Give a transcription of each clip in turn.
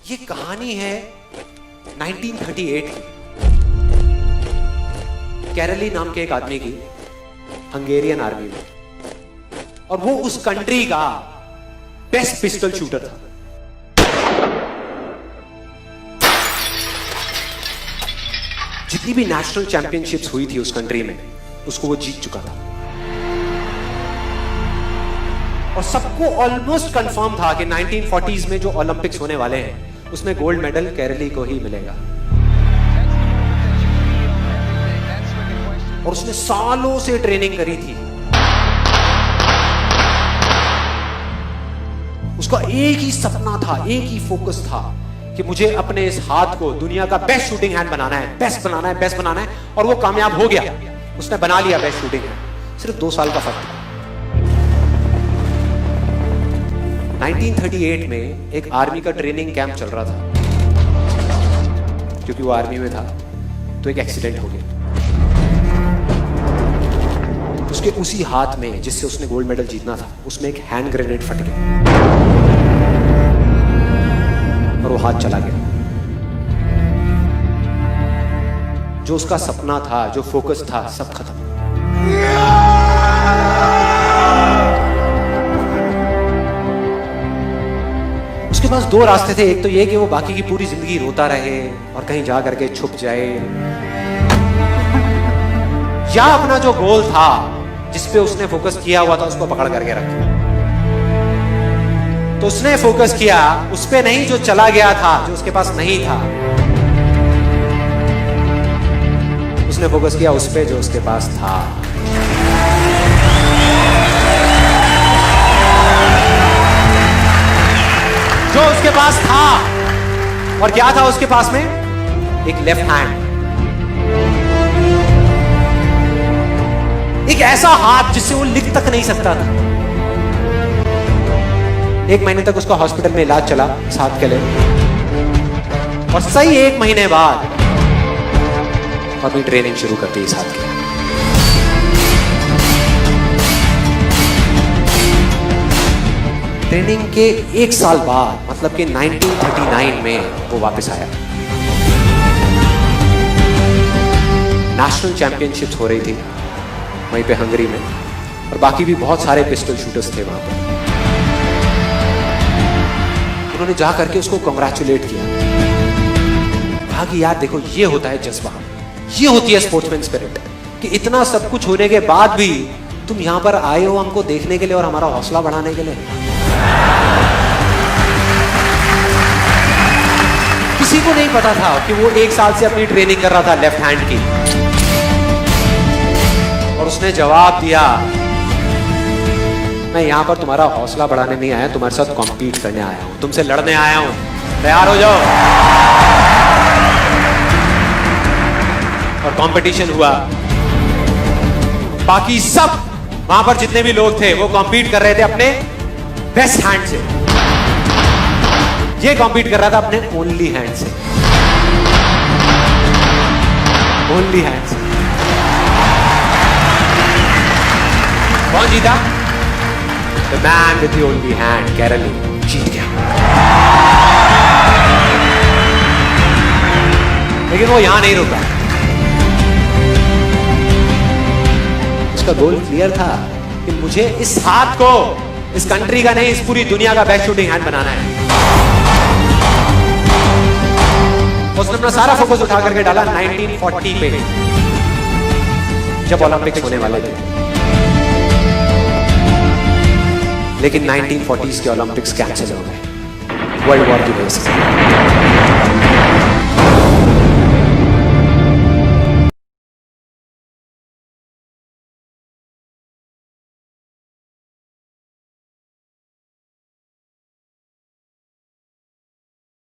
ये कहानी है 1938 की। कैरली नाम के एक आदमी की हंगेरियन आर्मी में, और वो उस कंट्री का बेस्ट पिस्टल शूटर था। जितनी भी नेशनल चैंपियनशिप्स हुई थी उस कंट्री में, उसको वो जीत चुका था। और सबको ऑलमोस्ट कंफर्म था कि 1940s में जो ओलंपिक्स होने वाले हैं उसमें गोल्ड मेडल कैरली को ही मिलेगा। और उसने सालों से ट्रेनिंग करी थी। उसका एक ही सपना था, एक ही फोकस था कि मुझे अपने इस हाथ को दुनिया का बेस्ट शूटिंग हैंड बनाना है, बेस्ट बनाना है, बेस्ट बनाना है। और वो कामयाब हो गया, उसने बना लिया बेस्ट शूटिंग हैंड। सिर्फ 2 साल का फर्क था। 1938 में एक आर्मी का ट्रेनिंग कैंप चल रहा था। क्योंकि वो आर्मी में था तो एक एक्सीडेंट हो गया। उसके उसी हाथ में जिससे उसने गोल्ड मेडल जीतना था, उसमें एक हैंड ग्रेनेड फट गया और वो हाथ चला गया। जो उसका सपना था, जो फोकस था, सब खत्म। उसके पास 2 रास्ते थे। एक तो ये कि वो बाकी की पूरी जिंदगी रोता रहे और कहीं जा करके छुप जाए, या अपना जो गोल था जिस पे उसने फोकस किया हुआ था उसको पकड़ करके रखे। तो उसने फोकस किया उस पे नहीं जो चला गया था, जो उसके पास नहीं था। उसने फोकस किया उस पे जो उसके पास था। जो उसके पास था। और क्या था उसके पास में? एक लेफ्ट हैंड, एक ऐसा हाथ जिससे वो लिख तक नहीं सकता था। 1 महीने तक उसका हॉस्पिटल में इलाज चला इस हाथ के लिए, और सही 1 महीने बाद अपनी ट्रेनिंग शुरू कर दी इस हाथ की। ट्रेनिंग के 1 साल बाद, मतलब कि 1939 में वो वापस आया। नेशनल चैंपियनशिप्स हो रही थी वहीं पे हंगरी में, और बाकी भी बहुत सारे पिस्टल शूटर्स थे वहां पर। उन्होंने जा करके उसको कांग्रेचुलेट किया। कहा कि यार देखो, ये होता है जज्बा, ये होती है स्पोर्ट्समैन स्पिरिट, कि इतना सब कुछ होने के बाद भी तुम यहां पर आए हो हमको देखने के लिए और हमारा हौसला बढ़ाने के लिए। किसी को नहीं पता था कि वो 1 साल से अपनी ट्रेनिंग कर रहा था लेफ्ट हैंड की। और उसने जवाब दिया, मैं यहां पर तुम्हारा हौसला बढ़ाने नहीं आया, तुम्हारे साथ कॉम्पीट करने आया हूं, तुमसे लड़ने आया हूं, तैयार हो जाओ। और कंपटीशन हुआ। बाकी सब वहां पर जितने भी लोग थे वो कॉम्पीट कर रहे थे अपने बेस्ट हैंड से। ये कॉम्पीट कर रहा था अपने ओनली हैंड से। ओनली हैंड से। कौन जीता? The man with the only hand, Kairali जीत गया। लेकिन वो यहां नहीं रुका। उसका गोल क्लियर था कि मुझे इस हाथ को इस कंट्री का नहीं, इस पूरी दुनिया का बेस्ट शूटिंग हैंड बनाना है। उसने अपना सारा फोकस उठा करके डाला 1940 पे, जब ओलंपिक्स होने वाले थे। लेकिन 1940s के ओलंपिक्स कैंसिल हो गए वर्ल्ड वॉर की वजह से। –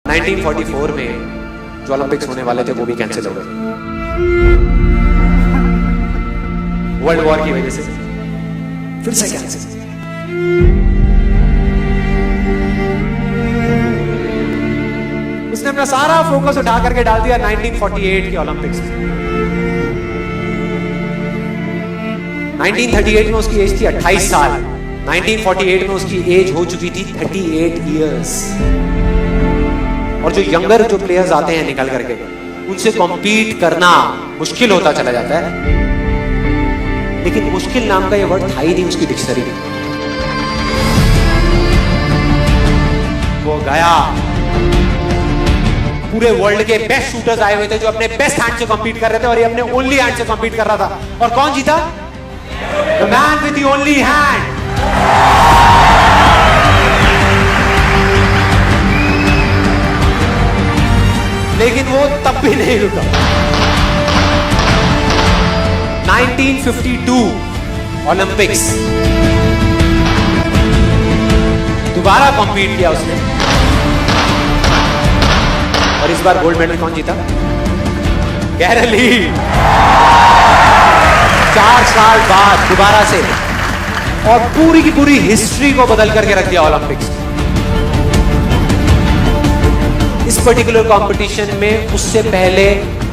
1944 में जो ओलंपिक्स होने वाले थे वो भी कैंसिल हो गए वर्ल्ड वॉर की वजह से। फिर से कैंसिल। उसने अपना सारा फोकस उठा करके डाल दिया 1948 के ओलंपिक्स में। 1938 में उसकी एज थी 28 साल। 1948 में उसकी एज हो चुकी थी 38 इयर्स। और जो यंगर जो प्लेयर्स आते हैं निकल करके, उनसे कॉम्पीट करना मुश्किल होता चला जाता है। लेकिन मुश्किल नाम का ये वर्ड था ही नहीं उसकी डिक्शनरी में। वो गया, पूरे वर्ल्ड के बेस्ट शूटर्स आए हुए थे जो अपने बेस्ट हैंड से कॉम्पीट कर रहे थे, और ये अपने ओनली हैंड से कॉम्पीट कर रहा था। और कौन जीता? The man with the only hand. लेकिन वो तब भी नहीं रुका। 1952 ओलंपिक्स, दोबारा कॉम्पीट किया उसने, और इस बार गोल्ड मेडल कौन जीता? गैरल ली। 4 साल बाद दोबारा से, और पूरी की पूरी हिस्ट्री को बदल करके रख दिया ओलंपिक्स। इस पर्टिकुलर कंपटीशन में उससे पहले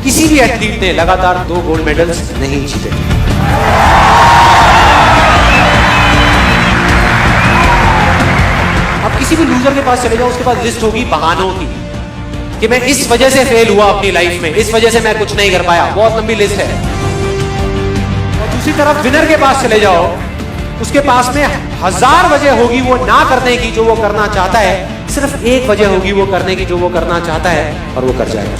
किसी भी एथलीट ने लगातार 2 गोल्ड मेडल्स नहीं जीते। अब किसी भी लूजर के पास चले जाओ, उसके पास लिस्ट होगी बहानों की कि मैं इस वजह से फेल हुआ अपनी लाइफ में, इस वजह से मैं कुछ नहीं कर पाया। बहुत लंबी लिस्ट है। और दूसरी तरफ विनर के पास चले जाओ, उसके पास में 1000 वजह होगी वो ना करने की जो वो करना चाहता है, सिर्फ एक वजह होगी वो करने की जो वो करना चाहता है, और वो कर जाएगा।